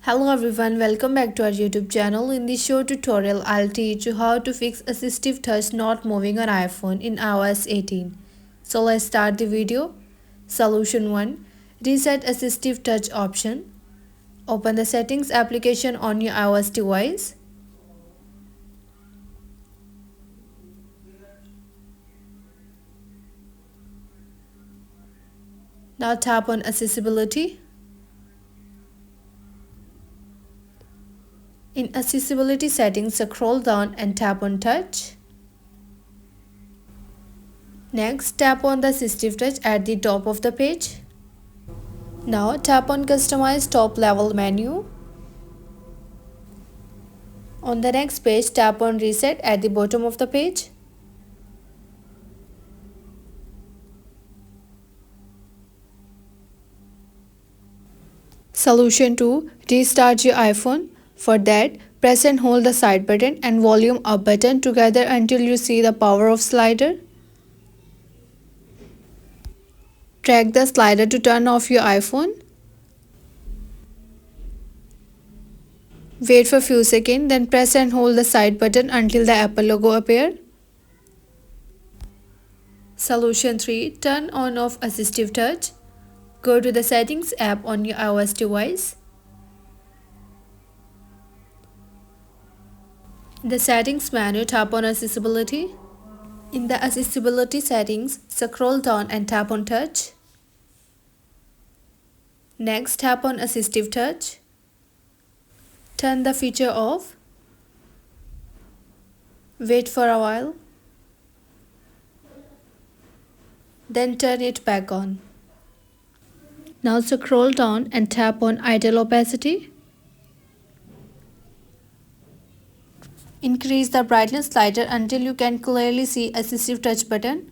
Hello everyone, welcome back to our YouTube channel. In this short tutorial, I'll teach you how to fix assistive touch not moving on iPhone in iOS 18. So let's start the video. Solution 1. Reset assistive touch option. Open the settings application on your iOS device. Now tap on accessibility. In accessibility settings, scroll down and tap on touch. Next, tap on the assistive touch at the top of the page. Now tap on customize top level menu. On the next page, tap on reset at the bottom of the page. Solution 2. Restart your iPhone. For that, press and hold the side button and volume up button together until you see the power off slider. Drag the slider to turn off your iPhone. Wait for a few seconds, then press and hold the side button until the Apple logo appears. Solution 3. Turn on off assistive touch. Go to the settings app on your iOS device. In the settings menu, tap on accessibility. In the accessibility settings, scroll down and tap on touch. Next, tap on assistive touch. Turn the feature off. Wait for a while. Then turn it back on. Now scroll down and tap on idle opacity. Increase the brightness slider until you can clearly see assistive touch button.